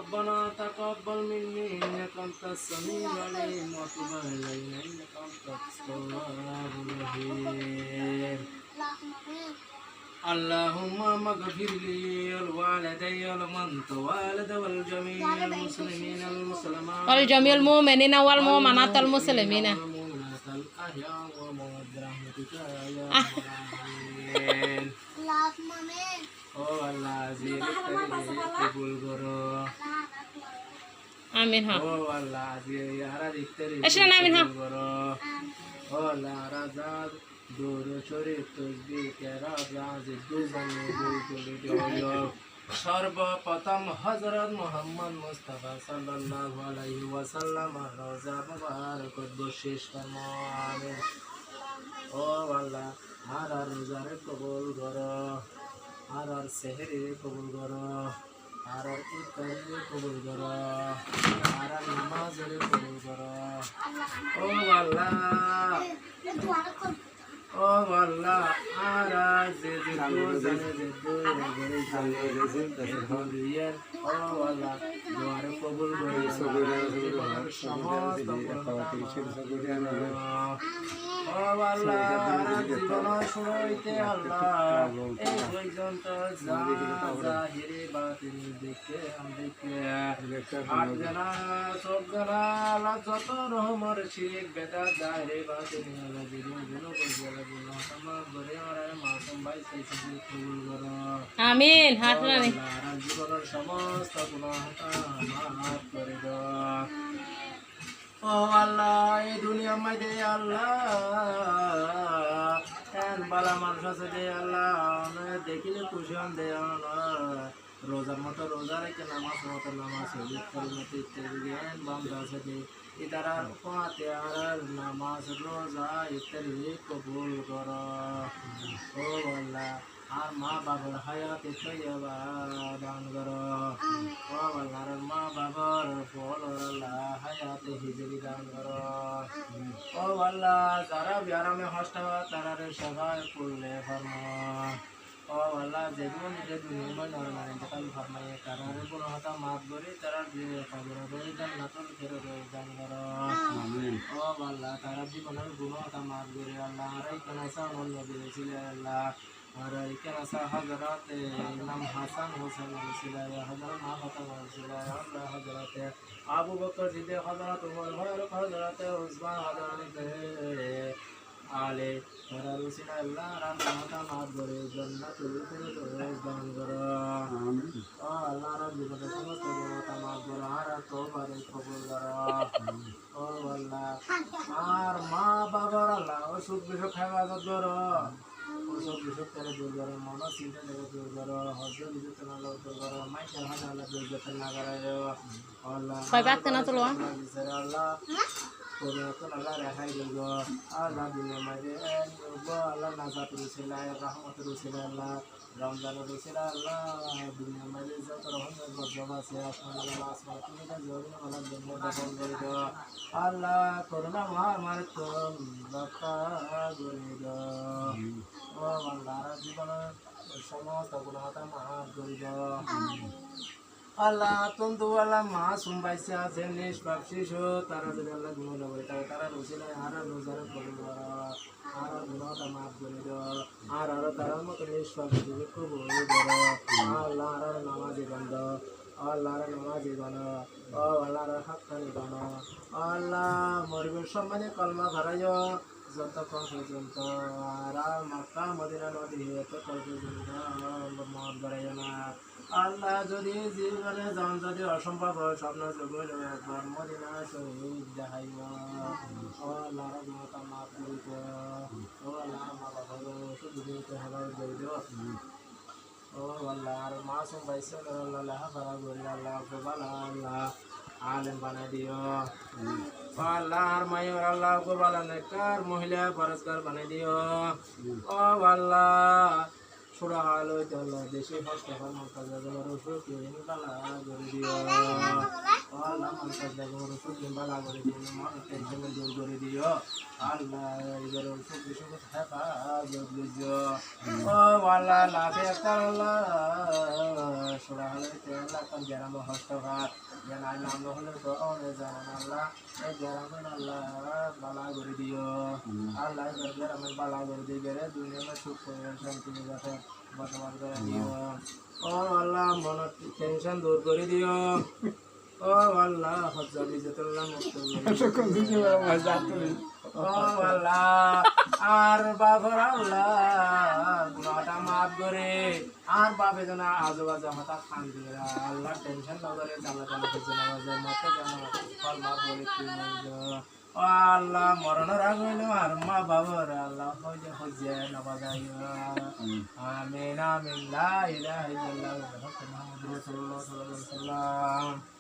ربنا تقبل مني إنك أنت السميع العليم وتب علينا إنك أنت التواب الرحيم اللهم اغفر لي ولوالدي ولمن توالد والجميع المسلمين والمسلمات والجميع المؤمنين والمؤمنات المسلمين والمؤمنات الأحياء والأموات برحمتك يا أرحم الراحمين ও আল্লাহ জিয়ারত কবুল করো আমিন হ্যাঁ ও আল্লাহ জিয়ারত ইফতারি আসেন আমিন হ্যাঁ কবুল করো ও আল্লাহ রাজাত দূর শরীফ তসবিহ কেরাত রাজ দুজানে দুই কোটি দিও সর্বপ্রথম হযরত মুহাম্মদ মুস্তাফা সাল্লাল্লাহু আলাইহি ওয়াসাল্লাম রোজা মুবারক বশেষ ফরমান ও আল্লাহ আর রোজারে কবুল করো আর সেহরি কবুল করো আর ইফতারি কবুল করো আর নামাজের কবুল করো ও আল্লাহ ও আল্লাহ আর যে যে জানে যে গরে জানে যে ও আল্লাহ দুয়ারে কবুল করো সমস্ত ও আল্লাহ জীবন শুরুতে আল্লাহ এই পর্যন্ত জাহিরে বাতিনি দেখে আট জানা সব জানা আল্লাহ যত রহমর শিরিক বেদা জাহিরে বাতিনি আল্লাহ জীবন গুলো করে গুলো ক্ষমা করে আর মাসুম ভাই সেই কবুল করো আমিন হাত রানি আল্লাহ জীবনের সমস্ত গুনাহ মাফ করে দাও ও আল্লাহ এই দুনিয়া মাঝে আল্লাহ এন বালা মানুষ আছে দে আল্লাহ দেখিলে খুশি হন দে রোজার মতো রোজা রেখে নামাজ মতো নামাজ ইফতারের মতো ইত্যাদি এন বান্ধব আছে দে ইতারার পাতে আর নামাজ রোজা ইত্যাদি কবুল কর ও আল্লাহ আর মা বাবার হায়াত তৈবা দান কর ও আল্লাহর মা বাবার ফল আল্লাহ হায়াত হিজরি দান কর ও আল্লাহ যারা বিয়ারামে হস্ত তারার সবাই করলে ফরমা ও আল্লাহ যেগুলো নিজে দুনিয়া নরমাল ইন্তকাল ফরমায়ে তারার কোনো হতা মাফ করে তারার যে খবর করে জান্নাতুল ফেরদৌস দান কর আমিন ও আল্লাহ তারা জীবনের গুনাহ হতা মাফ করে আল্লাহ আর ইকনা সাউল নবী ছিল আল্লাহ और क्या ऐसा हजरत इमाम हसन हुसैन सिलाया हजरत माँ फतह सिलाया अल्लाह हजरत अबू बकर सिद्दीक हजरत उमर फारूक हजरत उस्मान हजरत आले और रसूल अल्लाह रहमत माफ करे जन्नतुल फिरदौस दान करो आमीन ओ अल्लाह रब जीवन समस्त गुनाह माफ करो और तौबा कबूल करो ओ अल्लाह और माँ बाबा अल्लाह सुख बिसुख हेफाजत करो ওসব বিসব করে দূর করো মনো চিন্তা থেকে দূর করো হজ বিজত না দূর করো মাইকেল হাজ আল্লাহ বিজত না করায়ো আল্লাহ কয় বাক্য না চলো আল্লাহ কোন আল্লাহ রেহাই দেব আল্লাহ দুনিয়া মাঝে আল্লাহ নাজাত রুসিলায় রহমত রুসিলায় আল্লাহ রমজান রুসিলায় আল্লাহ দুনিয়া মাঝে যত রহমত বদব আছে আসমান আল্লাহ আসমান তুমি তো জরুরি আল্লাহ দুনিয়া দখল করে দাও আল্লাহ করোনা মহামারী তো রক্ষা করে দাও ও আল্লাহর জীবনের সমস্ত গুনাহ মাফ করে দাও আল্লাহ তন্তু আল্লাহ মা সুম্বাইছে আছে নিষ্পাপ শিশু তারা যদি আল্লাহ গুনাহ না করে তারা রসিলায় আর রোজার কবুল করো আর গুনাহটা মাফ করে দাও আর তারার মতো নিষ্পাপ শিশু কবুল করো আল্লাহ আর নামাজি বন্ধ আল্লাহর নামাজি বানো ও আল্লাহর হাক্কানি বানো আল্লাহ মরিবের সম্মানে কলমা ধরাইও যতক্ষণ পর্যন্ত আর মক্কা মদিনা নদী ততক্ষণ পর্যন্ত মত বাড়াইও না আল্লাহ যদি জীবনে যান যদি অসম্ভব হয় স্বপ্ন জগল একবার মদিনা শহীদ দেখাইব ও আল্লাহর গুণতা মাফ করিত ও আল্লাহ মা বাবা শুধু দিতে হেলার করে দিও ও আল্লাহর মাসুম ভাইসে আল্লাহ হাফারা করি আল্লাহ গোবালা আল্লাহ আলেম বানাই দিও আল্লাহর মায়ের আল্লাহ গোবালা নেকর মহিলা পরস্কার বানাই দিও ও আল্লাহ সুরা আলো চলো দেশে কষ্ট কর্ম কাজ রসুক বালা করে দিও আল্লাহ মন্তাজ বেগম রসুক বালা করে দিও মন টেনশন দূর করে দিও আল্লাহ এবার রসুক বিশুক হেফাজত বুঝো ও আল্লাহ লাফে আল্লাহ সুরা আলো চলো কোন গ্রাম হস্তঘাত জানাই নাম হলে দোকানে জানান আল্লাহ এই গ্রামের আল্লাহ বালা করে দিও আল্লাহ গ্রামের বালা করে দিবে রে দুনিয়ার সুখ শান্তি যাতে বসবাস করে দিও ও আল্লাহ মনের টেনশন দূর করে দিও ও আল্লাহ হজ্জা বিজতুল্লাহ মুক্ত করে দিও ও আল্লাহ আর বাবার আল্লাহ গুনাহটা মাফ করে আর বাপে যেন আজেবাজে মাথা খান দিয়ে আল্লাহ টেনশন না করে জানা জানা করছে না মতে যেন ফল মাফ করে ও আল্লাহ মরণের আগ হইলো আর মা বাবার আল্লাহ হইলে হজ্জে না বাজাইও আমিন আমিন লা ইলাহা ইল্লাল্লাহ মুহাম্মাদুর রাসূলুল্লাহ সাল্লাল্লাহু আলাইহি ওয়াসাল্লাম